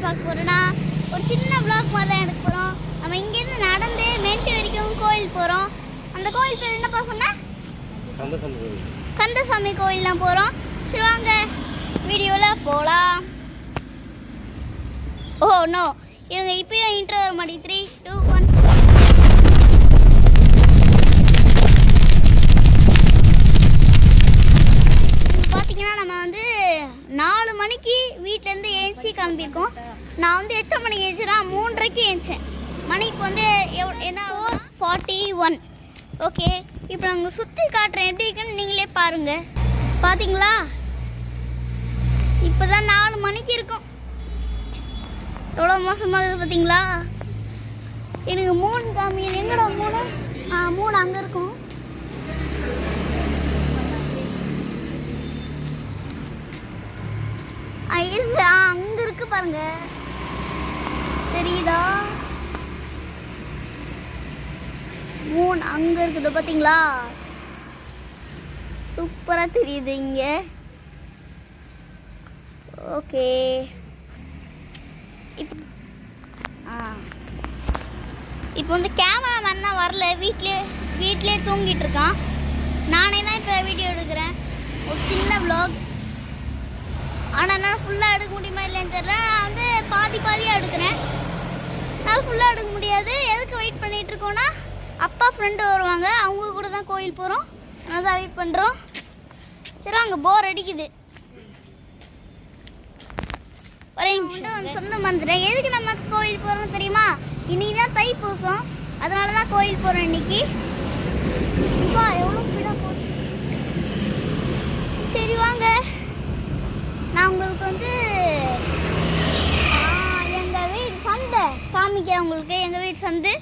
பார்க்க போகிறோன்னா ஒரு சின்ன vlog மாதிரி தான் எடுக்க போகிறோம். நம்ம இங்கேருந்து நடந்து மென்ட்டு வரைக்கும் கோயில் போகிறோம். அந்த கோயில் பேர் என்னப்பா சொன்ன? கந்தசாமி கோயில் தான் போகிறோம். சரி வாங்க வீடியோவில் போகலாம். ஓ நோ, இருங்க இப்போயும் இன்ட்ரோ வர மாட்டேங்குது. 3, 2, 1. பார்த்தீங்கன்னா நம்ம வந்து 4 மணிக்கு வீட்டிலேருந்து ஏஞ்சி கிளம்பியிருக்கோம். நான் வந்து எத்தனை மணிக்கு ஏஞ்சினா 3:30க்கு ஏஞ்சேன். மணிக்கு வந்து என்ன 4:41. ஓகே, இப்போ நாங்கள் சுற்றி காட்டுறேன் எப்படி இருக்குன்னு நீங்களே பாருங்கள். பார்த்தீங்களா, இப்போ தான் 4 மணிக்கு இருக்கும். எவ்வளோ மோசமாக பார்த்தீங்களா? எனக்கு 3 காமி. எங்கடா 3? 3 அங்கே இருக்கும். இருக்கு, அங்கே இருக்கு பாருங்க, தெரியுதா? 3 அங்கே இருக்குது பார்த்தீங்களா? சூப்பராக தெரியுது இங்கே. ஓகே, இப்போ வந்து கேமராமேன் தான் வரல, வீட்டிலே தூங்கிட்டு இருக்கான். நானே தான் இப்போ வீடியோ எடுக்கிறேன், ஒரு சின்ன vlog. ஆனால் என்னால் ஃபுல்லாக எடுக்க முடியுமா இல்லைன்னு தெரியல. நான் வந்து பாதியாக எடுக்கிறேன், என்னால் ஃபுல்லாக எடுக்க முடியாது. எதுக்கு வெயிட் பண்ணிகிட்டு இருக்கோன்னா, அப்பா ஃப்ரெண்டு வருவாங்க, அவங்க கூட தான் கோயில் போகிறோம். அதான் வெயிட் பண்ணுறோம். சரி அங்கே போர் அடிக்குது. சொல்ல மறந்துட்டேன், எதுக்கு நம்ம கோயில் போகிறோம் தெரியுமா? இன்னைக்கு தான் தைப்பூசம், அதனால தான் கோயில் போகிறோம் இன்னைக்கு. இப்போ எவ்வளோ ஸ்பீடாக போகுது. சரி வாங்க, நான் உங்களுக்கு வந்து எங்கள் வீடு சந்தை காமிக்கிறேன் உங்களுக்கு. எங்கள் வீடு சந்து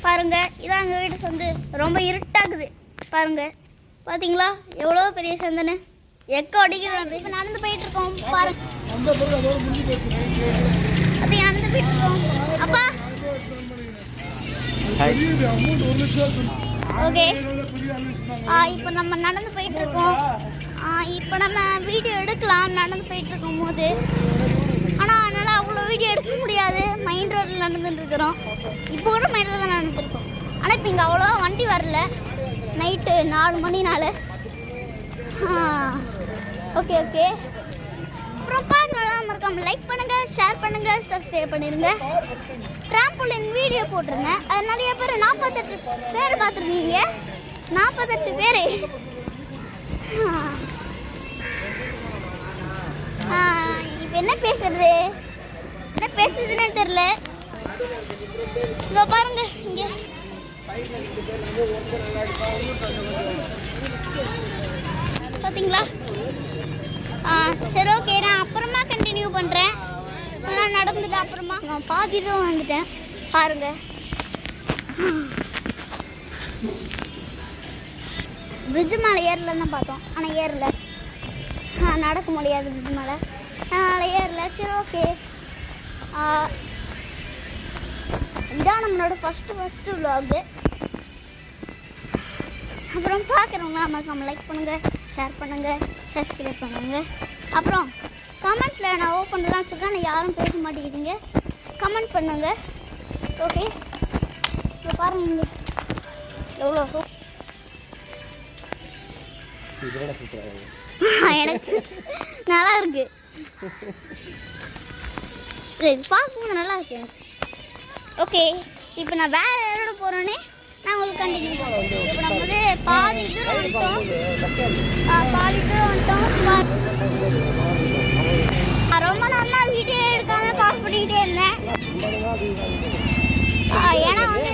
பாருங்க, இதான் எங்கள் வீடு சந்து. ரொம்ப இருட்டாகுது பாருங்க. பார்த்தீங்களா எவ்வளோ பெரிய சந்தைன்னு? எக்கோ அடிக்கிறது. இப்போ நடந்து போயிட்டு இருக்கோம் பாருங்க. அது நடந்து போயிட்டு இருக்கோம். அப்பா ஓகே, இப்போ நம்ம நடந்து போயிட்டு இருக்கோம். இப்போ நம்ம வீடியோ எடுக்கலாம் நடந்து போயிட்டு இருக்கும் போது. ஆனால் அதனால் அவ்வளோ வீடியோ எடுக்க முடியாது. மெயின் ரோட்டில் நடந்துட்டு இருக்கிறோம். இப்போ கூட மெயின் ரோட்டில் தான் நடந்துருக்கோம். ஆனால் இப்போ இங்கே அவ்வளோவா வண்டி வரல, நைட்டு 4 மணினால. ஓகே ஓகே, அப்புறம் பார்க்குறோம். மறக்காம லைக் பண்ணுங்கள், ஷேர் பண்ணுங்கள், சப்ஸ்கிரைப் பண்ணிடுங்க. ட்ராம்போலின் வீடியோ போட்டிருந்தேன், அது நிறைய பேர் 48 பேர் பார்த்துருக்கீங்க. 48 பேர். இப்போ என்ன பேசுறதுன்னே தெரியல. இங்கே பாருங்க, இங்கே பார்த்தீங்களா? சரி ஓகே, நான் அப்புறமா கண்டினியூ பண்ணுறேன். நான் நடந்துட்டு அப்புறமா நான் பாதிதான் வந்துட்டேன் பாருங்க. பிரிட்ஜு மேலே ஏறலன்னு தான் பார்த்தோம், ஆனால் ஏறல. நடக்க முடியாது பிரிட்ஜு மேலே, அதனால் ஏறல. சரி ஓகே, இதான் நம்மளோட ஃபஸ்ட்டு vlog. அப்புறம் பார்க்குறவங்க மறக்காம லைக் பண்ணுங்கள், ஷேர் பண்ணுங்கள், சப்ஸ்கிரைப் பண்ணுங்கள். அப்புறம் கமெண்ட்டில் நான் ஓப்பன் தான் சொல்கிறேன், ஆனால் யாரும் பேச மாட்டேங்கிறீங்க. கமெண்ட் பண்ணுங்கள். ஓகே, இப்போ பாருங்க எவ்வளோ எனக்கு நல்லா இருக்கு. பார்க்கும்போது நல்லா இருக்கு எனக்கு. ஓகே, இப்போ நான் வேறு யாரோட போகிறேன்னே நான் உங்களுக்கு கண்டினியூ பண்ணுறேன். இப்போ நம்ம வந்து பாதி தூரம் வந்துட்டோம். ரொம்ப நல்லா வீடியோ எடுக்காம பாஸ் பண்ணிக்கிட்டே இருந்தேன். ஏன்னா வந்து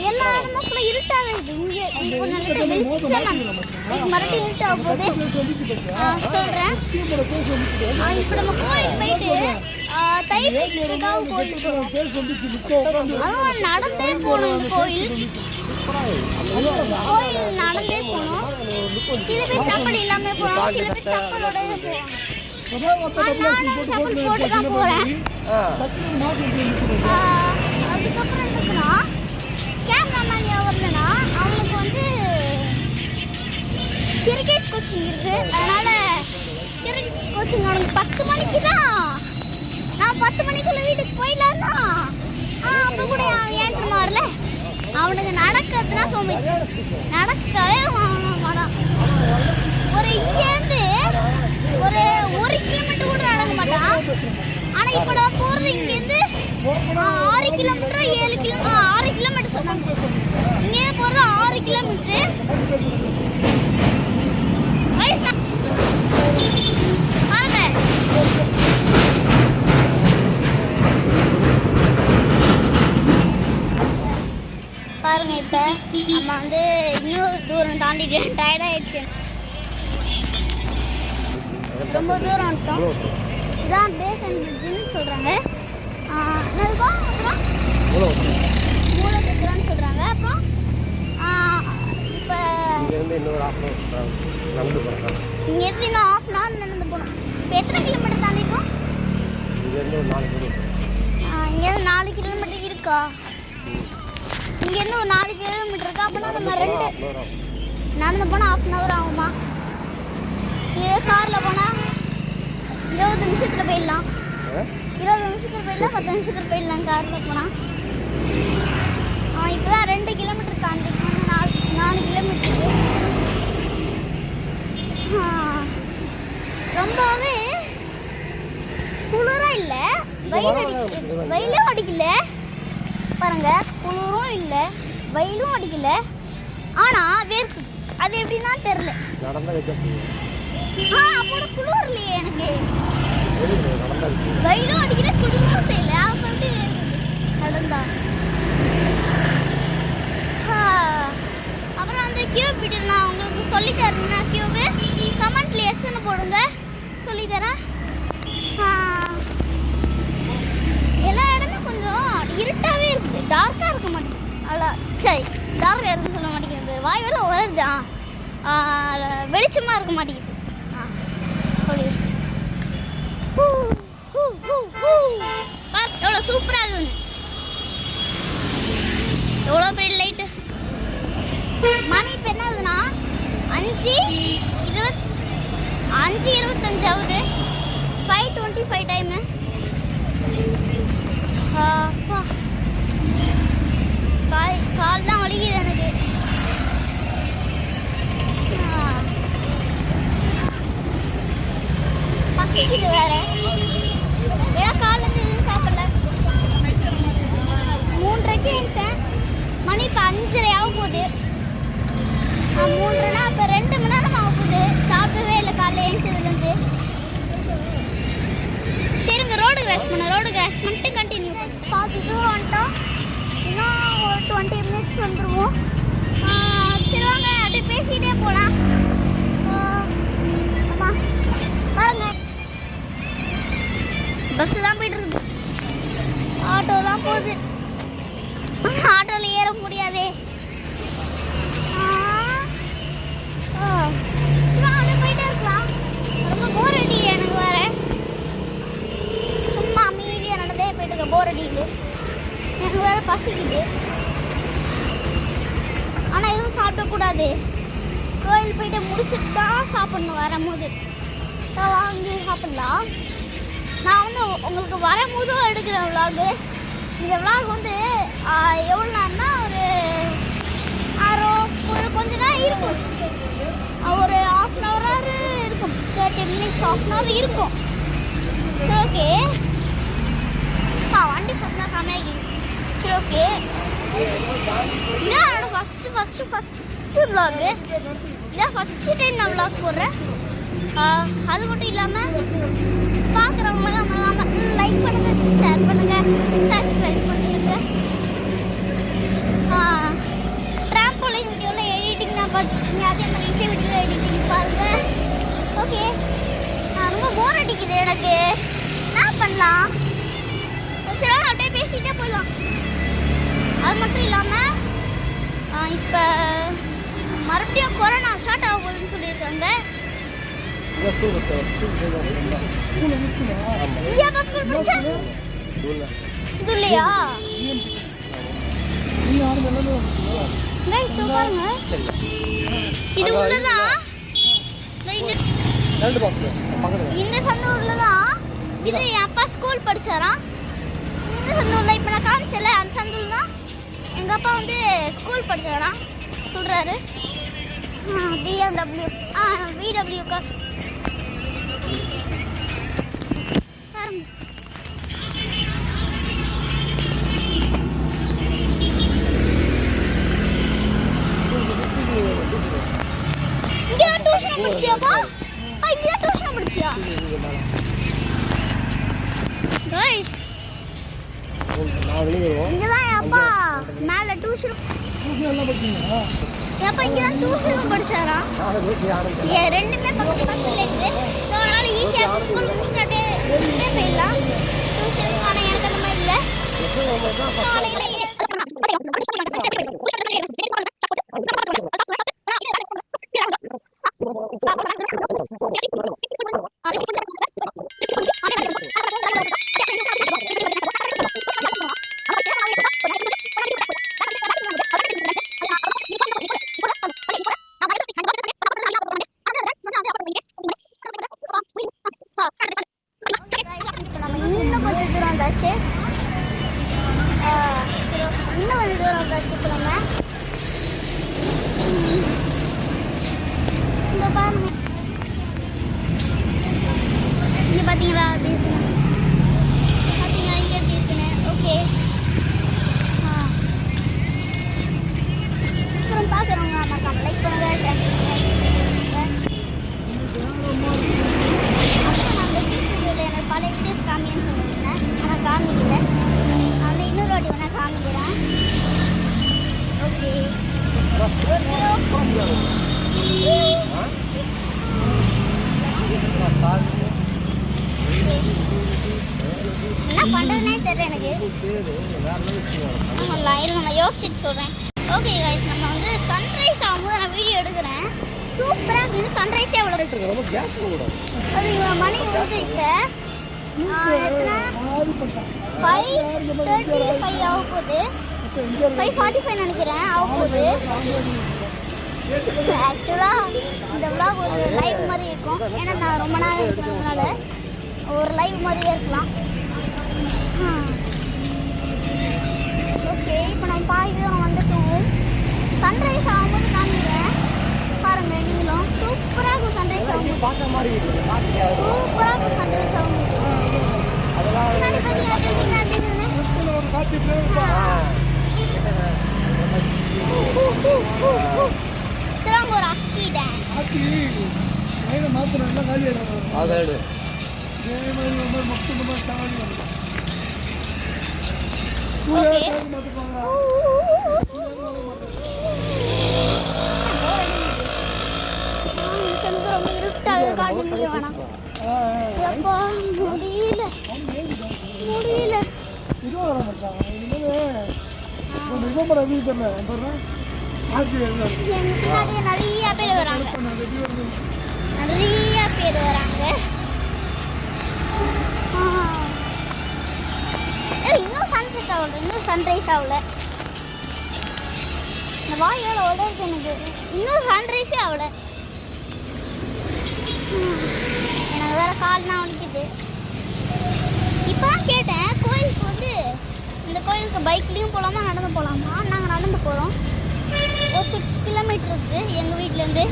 எல்லா இடமும் ஃபுல்லாக இருட்டாகவே இருக்குது. இங்கே இப்போ நல்ல வெளிச்சம் வந்துச்சு, மறுபடியும் இருட்டாக போகுது. சொல்கிறேன், இப்போ நம்ம கோயில் போயிட்டு தைப்பூசத்துக்காக கோயில் போகணும். அதுவும் நடந்தே போகணும். இந்த கோயில் நடந்தே போகணும். சில பேர் சப்பல் இல்லாமல் போகிறாங்க, சில பேர் சப்பலோடய போவாங்க. நான் சப்பல் போட்டு தான் போகிறேன். அதுக்கப்புறம் என்னன்னா, கேமராமேன் வரலன்னா அவங்களுக்கு வந்து கிரிக்கெட் கோச்சிங் இருக்குது. அதனால் கிரிக்கெட் கோச்சிங் அவனுக்கு 10 மணிக்கு தான் சரியான சோம்பி, நடக்கவே மாட்டான். ஒரு இங்கேருந்து ஒரு 1 கிலோமீட்டர் கூட நடக்க மாட்டான். ஆனா இப்ப நான் போறது இங்கேருந்து 6 கிலோமீட்டர் 6 கிலோமீட்டர் சொன்னாங்க. இங்கே போறது 6 கிலோமீட்டர். பாருங்க, இப்ப நம்ம வந்து இன்னும் தூரம் தாண்டிட்டு டயர்ட் ஆயிடுச்சு. ரொம்ப தூரம் வந்துட்டோம். இதான் பேஸ் அண்ட் பிரிட்ஜுன்னு சொல்றாங்க. என்னதுக்கும் அப்புறம் மூலச்சத்திரம்னு சொல்றாங்க. அப்புறம் இப்போ இங்கேருந்து இன்னும் 1/2 நடந்து போகிறோம். இங்கேருந்து இன்னும் 1/2 hour நடந்து போகணும். இப்போ எத்தனை கிலோமீட்டர் தாண்டிப்போம்? இங்கேருந்து ஒரு 4 கிலோமீட்டர். இங்கேருந்து 4 கிலோமீட்டர் இருக்கா? இங்கேருந்து ஒரு 4 கிலோமீட்டர் இருக்கா? அப்படின்னா நம்ம 2 நடந்து போனால் 1/2 hour ஆகுமா? இதே காரில் போனால் 20 நிமிஷத்தில் போயிடலாம். 20 நிமிஷத்தில் போயிடலாம், 10 நிமிஷத்தில் போயிடலாம் காரில் போனால். இப்போ தான் 2 கிலோமீட்டர் தாண்டி 4 கிலோமீட்டருக்கு. ரொம்பவே குளிராக இல்லை, வெயிலும் அடிக்கல. பாருங்க, குளிரும் இல்லை, வெயிலும் அடிக்கல. ஆனால் வேர்க்கு. அது எப்படின்னா தெரில. அப்போட குளிர் இல்லையே எனக்கு. வெயிலும் அடிக்கல, குளிரும் செய்யல. அப்போ எப்படி நடந்தா? அப்புறம் அந்த கியூப் வீடியோ நான் உங்களுக்கு சொல்லித்தரேன்னா கியூபு கமெண்ட்ல எஸ்ன்னு போடுங்க, சொல்லித்தரேன். எல்லா இடமும் கொஞ்சம் இருட்டாகவே இருக்குது, டார்க்காக இருக்க மாட்டேங்குது. அவ்வளோ சரி, டார்க்காக இருக்குன்னு சொல்ல மாட்டேங்குது, வாய் வேலை வருது. வெளிச்சமாக இருக்க மாட்டேங்குது. சொல்லி எவ்வளோ சூப்பராக இருக்குது. எவ்வளோ பெரிய லைட்டு. மணி இப்போ என்ன ஆகுதுன்னா 5:25 ஆகுது. 5:25 டைமு. கால் தான் வலிக்குது எனக்கு. பசிக்குது வேற. ஏன்னா காலேருந்து எதுவும் சாப்பிடல. 3:30க்கு எழுந்தேன். மணி இப்போ 5:30 ஆக போகுது. 3:30னா இப்போ 2 மணி நேரம் ஆக போகுது. சாப்பிடவே இல்லை காலையில் எழுந்ததுலேருந்து. சரிங்க, ரோடு கிராஸ் பண்ணிட்டு கண்டினியூ பண்ணுவோம். பாதி தூரம் வந்துட்டோம். இன்னும் ஒரு 20 minutes வந்துடுவோம். சரி வாங்க, அப்படியே பேசிகிட்டே போகலாம். ஆமாம், பாருங்க, பஸ்ஸு தான் போயிட்டு இருக்குது, ஆட்டோ தான் போகுது. ஆட்டோவில் ஏற முடியாதே. அப்படியே போயிட்டே இருக்கலாம். ரொம்ப போர் அடிக்குது எனக்கு வேற. சும்மா அமைதியாக நடந்தே போயிட்டு இருக்க போர் அடிக்குது. எனக்கு வேற பசிக்குது. ஆனால் எதுவும் சாப்பிடக்கூடாது. கோயில் போயிட்டு முடிச்சுட்டு தான் சாப்பிடணும். வரும்போது வாங்கி சாப்பிடலாம். நான் வந்து உங்களுக்கு வரும்போதும் எடுக்கிறேன் விலாகு. இந்த விலாக் வந்து எவ்வளோ நேரம்னா ஒரு கொஞ்ச நேரம் இருக்கும். ஒரு 1/2 hour இருக்கும். 30 minutes 1/2 hour இருக்கும். சரி, ஓகே. வண்டி சத்தம் சமைக்குது. சரி, ஓகே. இதான் என்னோட ஃபஸ்ட்டு விலாகு. இதான் ஃபஸ்ட்டு டைம் நான் விலாக் போடுறேன். அது மட்டும் இல்லாமல் பார்க்குறவங்க மறக்காம லைக் பண்ணுங்கள், ஷேர் பண்ணுங்கள், சப்ஸ்கிரைப் பண்ணிடுங்க. ட்ராம்போலின் வீடியோவில் எடிட்டிங் நான் பார்த்துருக்கீங்க. அதே மாதிரி இந்த வீடியோவில் எடிட்டிங் பாருங்கள். ஓகே, ரொம்ப போர் அடிக்குது எனக்கு. என்ன பண்ணலாம்? சரி, அப்படியே பேசிகிட்டே போயிடலாம். அது மட்டும் இல்லாமல் இப்போ மறுபடியும் கொரோனா ஸ்டார்ட் ஆக போகுதுன்னு சொல்லியிருக்காங்க. இல்லையா? இது உள்ளதான். இந்த சந்தூர்ல தான். இது என் அப்பா ஸ்கூல் படிச்சாராம். இந்த சந்தூர்ல இப்ப நான் காமிச்சல, அந்த சந்தூர்ல தான் எங்க அப்பா வந்து ஸ்கூல் படிச்சாராம். சொல்கிறாரு. BMW VWக்கா இங்கே டியூஷன் படிச்சியாப்பா? இங்கே டியூஷன் படிச்சியா? गाइस இங்க தான் அப்பா மேல டியூஷன் எல்லாம் படிச்சீங்களா? அப்பா இங்க தான் டியூஷன் படிச்சாரா? ஏ ரெண்டுமே பக்கத்துல பக்கத்துல இருக்கு. சோ அதனால ஈஸியா ஸ்கூல் முடிச்சிட்டே போயிடலாம். டியூஷன் ஆனா எனக்கு அந்த மாதிரி இல்ல. காலையில இன்னும் கொஞ்சம் தூரம் வந்தாச்சு. இப்போ நம்ம இந்த பாருங்க, இங்கே பார்த்தீங்களா அப்படி இருக்குன்னு பார்த்தீங்களா, இங்கே எப்படி இருக்குன்னு. ஓகே அப்புறம் பார்க்குறவங்க மறக்காம லைக் பண்ணுங்க, ஷேர் பண்ணுங்க. அப்புறம் நான் அந்த வீடியோவில் என்னோட பழைய வீடியோஸ் காமின்னு சொல்லியிருந்தேன், ஆனால் காமிக்கல. அதை இன்னொரு வாட்டி வேணா காமிக்கிறேன். ஓகே என்ன பண்ணுறதுனே தெரியல எனக்கு. நான் யோசிச்சுட்டு சொல்கிறேன். ஓகே கைஸ், நம்ம வந்து சன்ரைஸ் ஆகும்போது நான் வீடியோ எடுக்கிறேன். சூப்பராக இருக்குது. சன்ரைஸே அவ்வளோ அது மணி வந்து இப்போ எத்தனை 5:35 ஆக போகுது. 5:45 நினைக்கிறேன் ஆக போகுது. ஆக்சுவலாக இந்த விளாக் ஒரு லைவ் மாதிரி இருக்கும். ஏன்னா நான் ரொம்ப நேரம் இருக்கிறதுனால ஒரு லைவ் மாதிரியே இருக்கலாம். ஓகே, இப்போ நம்ம பாதி தூரம் வந்துட்டோம். சன்ரைஸ் ஆகும்போது காமிக்கிறேன் பாருங்க. நீங்களும் சூப்பராக இருக்கும். சன்ரைஸ் ஆகும்போது சூப்பராக இருக்கும். சன்ரைஸ் ஆகும்போது முன்னாடி பார்த்தீங்கன்னா பில்டிங் அப்படி சிராங்கூர் அஸ்கி டேம் ரொம்ப இருட்டாக காட்ட முடிய வேணாம். எப்பா முடியல. எங்க பின்னாடியே நிறைய பேர் வராங்க. இன்னும் சன்செட் ஆகல, இன்னும் சன்ரைஸ் ஆகல. இந்த வாயோட உடம்பு எனக்கு இன்னும் சன்ரைஸே ஆகல. எனக்கு வேற கால் தான் வலிக்குது. இப்போதான் கேட்டேன், கோயிலுக்கு வந்து இந்த கோயிலுக்கு பைக்லேயும் போகலாமா நடந்து போகலாமா? நாங்கள் நடந்து போகிறோம். ஒரு 6 கிலோமீட்டர் இருக்குது எங்கள் வீட்டிலேருந்து.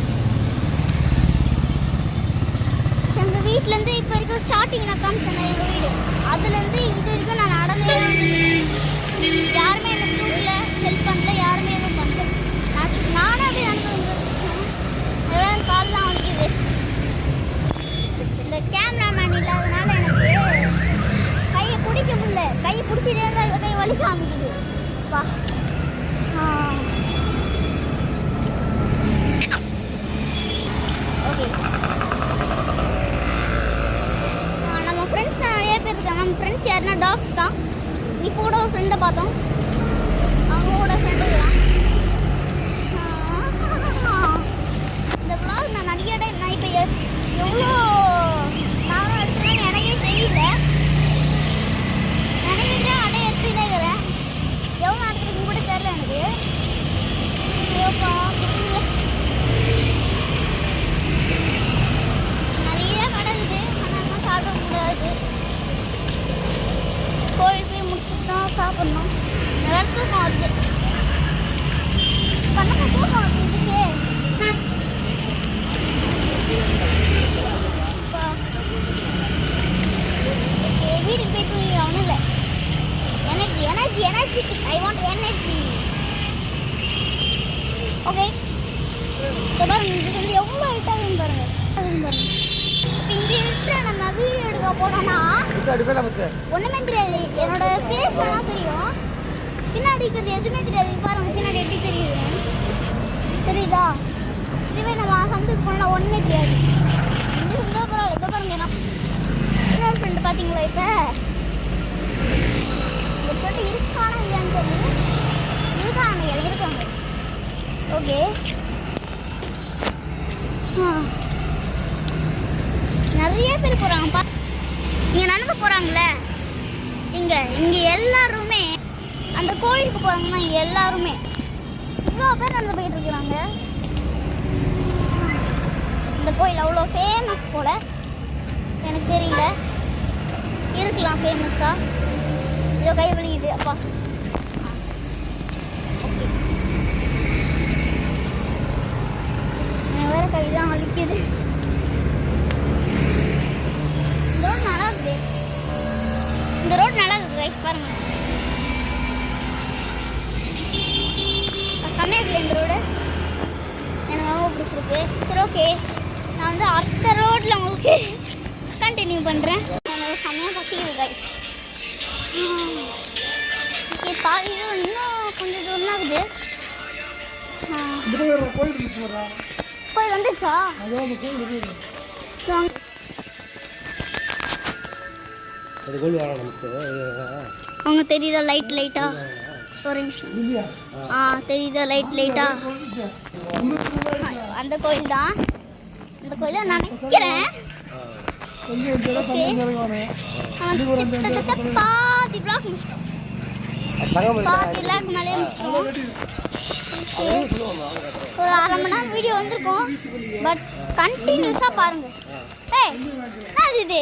எங்கள் வீட்டிலேருந்து இப்போ வரைக்கும் ஸ்டார்டிங் நான் காமிச்சேன் எங்கள் வீடு, அதுலேருந்து இது வரைக்கும் நான் நடந்தே யாருமே எனக்கு தூக்கல, ஹெல்ப் பண்ணல, யாருமே எதுவும் பண்ணல. நானே அப்படியே நடந்து வந்துருக்கேன். கால் தான் வலிக்குது. இந்த கேமராமேன் இல்லாதனால எனக்கு கையை பிடிக்க முடியல. கையை பிடிச்சிட்டே இருந்தால் கை வலி காமிக்குது. வா ஓகே, நம்ம ஃப்ரெண்ட்ஸ் நிறைய பேர் இருக்காங்க. நம்ம ஃப்ரெண்ட்ஸ் யாருன்னா டாக்ஸ் தான். இப்போ கூட ஒரு ஃப்ரெண்டை பார்த்தோம், அவங்க கூட ஃப்ரெண்டு தான். இந்த விளாக் நான் நிறைய டைம் நான் இப்போ எவ்வளோ நேரம் எடுத்துருவேன்னு எனக்கே தெரியல. நினைக்கிறேன் அடைய எடுத்துக்கிட்டே இருக்கிறேன். எவ்வளோ எடுத்துருக்குன்னு கூட தெரியல எனக்கு. நிறைய கிடக்குது, ஆனால் சாப்பிட முடியாது. கோயில் போய் முடிச்சுட்டு தான் சாப்பிட்ணும். நல்லா தூக்கம் வருது. பண்ண தூக்கம் வருது. energetic. I want energy. Okay. So பாருங்க இது வந்து எவ்வளவு ஹைட்டாகுன்னு பாருங்க. இப்போ இந்த இடத்துல நம்ம வீடியோ எடுக்க போனோம்னா ஒண்ணுமே தெரியாது. என்னோட ஃபேஸ் வேணா தெரியும். பின்னாடி இருக்கிறது எதுவுமே தெரியாது. பாருங்க பின்னாடி எப்படி தெரியுது. தெரியுதா? இதுவே நம்ம சந்துக்கு போனா ஒண்ணுமே தெரியாது. இந்த சந்தா பரவாயில்ல. இதை பாருங்க என்ன இன்னொரு ஃப்ரெண்டு பார்த்தீங்களா இப்போ இந்த ஃப்ரெண்டு இருக்கானா இல்லையான்னு தெரியல. இருக்காங்க. ஓகே நிறைய பேர் போகிறாங்க. இங்கே நடந்து போகிறாங்களே இங்கே எல்லாருமே அந்த கோயிலுக்கு போகிறாங்கன்னா இங்கே எல்லாருமே இவ்வளோ பேர் நடந்து போயிட்டு இருக்கிறாங்க. இந்த கோயில் அவ்வளோ ஃபேமஸ் போல. எனக்கு தெரியல, இருக்கலாம் ஃபேமஸா. இதோ கை வலிக்குது அப்பா. வேற கைதான் வலிக்குது. இந்த ரோடு நல்லா இருக்குது கைஸ் பாருங்க. செம்மையா இருக்குல்ல இந்த ரோடு. எனக்கு ரொம்ப பிடிச்சிருக்கு. சரி ஓகே, நான் வந்து அடுத்த ரோட்ல உங்களுக்கு கண்டினியூ பண்றேன். எனக்கு செம்மையா பசிக்குது கைஸ். ஓகே பாதி இது இன்னும் கொஞ்சம் தூரம் தான் இருக்குது. கோயில் வந்துச்சா? அவங்க தெரியுதா லைட்டா? ஒரு நிமிஷம். தெரியுதா லைட்டா? அந்த கோயில் தான் நினைக்கிறேன். கிட்டத்தட்ட பாதி பிளாக் முடிச்சிட்டோம். பாதி பிளாக் மேலே முடிச்சிட்டோம். ஒரு அரை மணி நேரம் வீடியோ வந்திருக்கும். பட் கண்டினியூஸா பாருங்க. என்ன இது?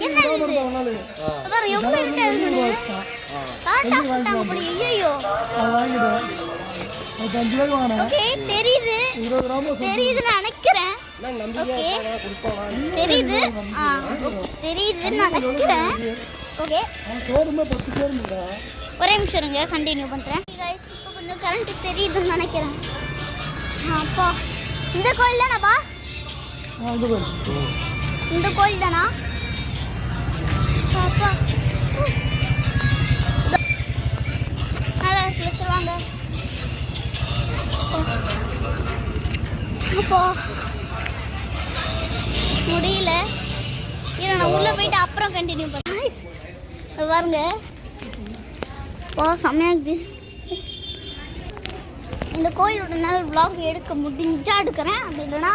என்ன இது? பாரு எவ்வளவு இருட்டா இருக்குது. காட்டா போட்டாங்க போடி. ஐயோ ஓகே தெரியுதுன்னு நினைக்கிறேன். ஓகே தெரியுதுன்னு நினைக்கிறேன். ஓகே ஒரே நிமிஷம் இருங்க, கண்டினியூ பண்ணுறேன். இப்போ கொஞ்சம் கரண்ட் தெரியுதுன்னு நினைக்கிறேன். அப்பா இந்த கோயில் தானாப்பா? இந்த கோயில் தானா? அப்பா நல்லா வச்சுருவாங்க. அப்போ முடியல. இரு நான் உள்ளே போயிட்டு அப்புறம் கண்டினியூ பண்ணேன். பாருங்க செம்மையா இருக்குது. இந்த கோயிலோட நேரம் vlog எடுக்க முடிஞ்சா எடுக்கிறேன், அப்படி இல்லைன்னா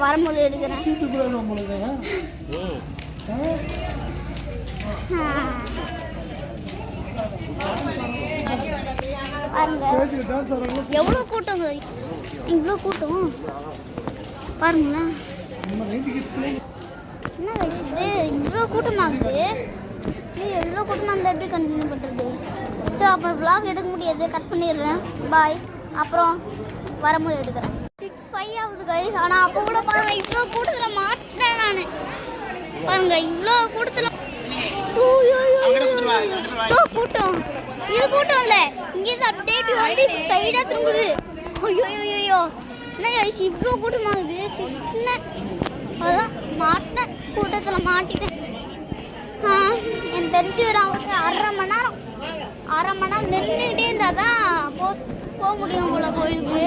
வரும்போது எடுக்கிறேன். பாருங்க எவ்வளோ கூட்டம், இவ்வளோ கூட்டம் பாருங்களேன். என்ன வயசுது இவ்வளோ கூட்டமாகுது. எவ்வளோ கூட்டமாக இருந்தால் எப்படி கண்டினியூ பண்ணுறது? சரி அப்புறம் vlog எடுக்க முடியாது, கட் பண்ணிடுறேன். பாய். அப்புறம் வரும்போது எடுக்கிறேன். 6:05 ஆகுது கைஸ். ஆனால் அப்போ கூட பாருங்கள் இவ்வளோ கூட்டத்தில் மாட்டேன் நான். பாருங்க இவ்வளோ கூட்டத்தில் கூட்டம். இது கூட்டம் இல்லை, இங்கேருந்து அப்டேட் வந்து சைடாக திரும்புது. ஐயோ என்ன கைஸ் இவ்வளோ கூட்டமாகுது. சின்ன அதான் மாட்டேன், கூட்டத்தில் மாட்டிட்டேன். எனக்கு தெரிஞ்சு ஒரு அரை மணி நேரம் நின்றுக்கிட்டே இருந்தால் தான் போக முடியும் போல கோயிலுக்கு.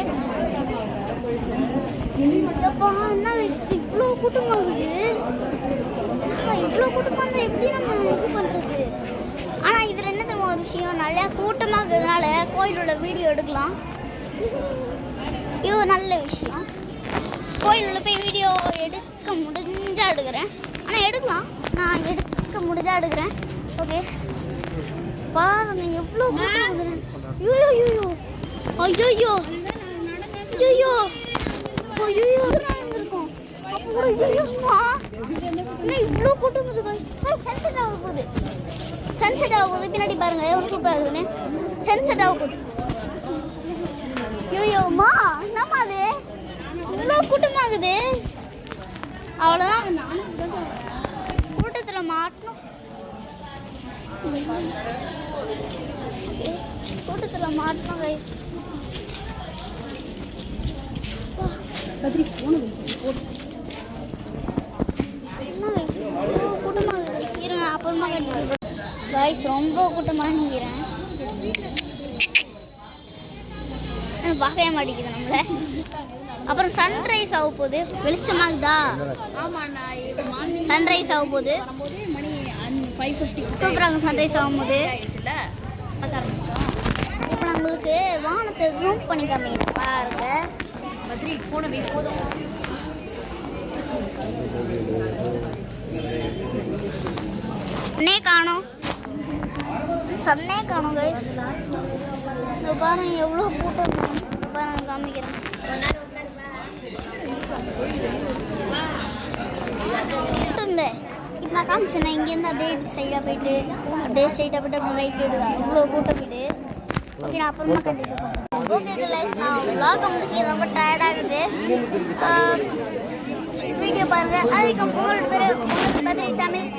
அப்பா என்ன இவ்வளோ கூட்டமாகுது. இவ்வளோ கூட்டமாக இருந்தால் எப்படி நம்ம இது பண்ணுறது? ஆனால் இதில் என்ன தெரியுமா ஒரு விஷயம், நல்லா கூட்டமாக இருக்கிறதுனால கோயிலோட வீடியோ எடுக்கலாம். இது ஒரு நல்ல விஷயம். கோயிலில் போய் வீடியோ எடுக்க முடிஞ்சால் எடுக்கிறேன். ஆனால் எடுக்கலாம், நான் எடுக்க முடிஞ்சா எடுக்கிறேன். ஓகே பாருங்க எவ்வளோ கூட்டம். இருக்கும் இவ்வளோ கூட்டம். சன்செட் ஆக போகுது பின்னாடி பாருங்க எவ்வளோ சூப்பராக இருக்குதுன்னு. சன்செட் ஆக போகுது. ஐயோம்மா என்னம்மா அது இவ்வளோ கூட்டமாகுது. அவ்வளோதான் கூட்டத்தில் மாட்டணும். கூட்டத்தில் மாட்டோம் கை கூட்டமாக இருங்க அப்புறமா கட்டி கைஸ் ரொம்ப கூட்டமாக நிற்கிறேன் பார்க்கவே மாட்டேங்குது நம்மள அப்புறம் சன்ரைஸ் ஆக போகுது வெளிச்சமாகுதா சன்ரைஸ் ஆக போகுது சூப்பராக சன்ரைஸ் ஆகும்போது இப்போ நம்மளுக்கு வானத்தை ஜூம் பண்ணி காமிக்கிறேன் பாருங்க சன்னே காணோம் சன்னே காணோம் கைஸ் இந்த பாருங்க எவ்வளோ கூட்டம் பாருங்க காமிக்கிறேன் கூட்டம் இல்லை இப்போ நான் காமிச்சேன்னா இங்கேருந்து அப்படியே சைடாக போயிட்டு அப்படியே ஸ்ட்ரைட்டாக போய்ட்டு அப்படி ரைட் எடுக்கலாம் இவ்வளோ கூட்டம் போயிட்டு ஓகே நான் அப்புறமா கண்டிப்பாக பண்ணுறேன் ஓகே லைஃப் நான் vlog முடிச்சு ரொம்ப டயர்டாகுது வீடியோ பாருங்கள் அதுக்கு உங்களோட பேர் பத்ரி தமிழ்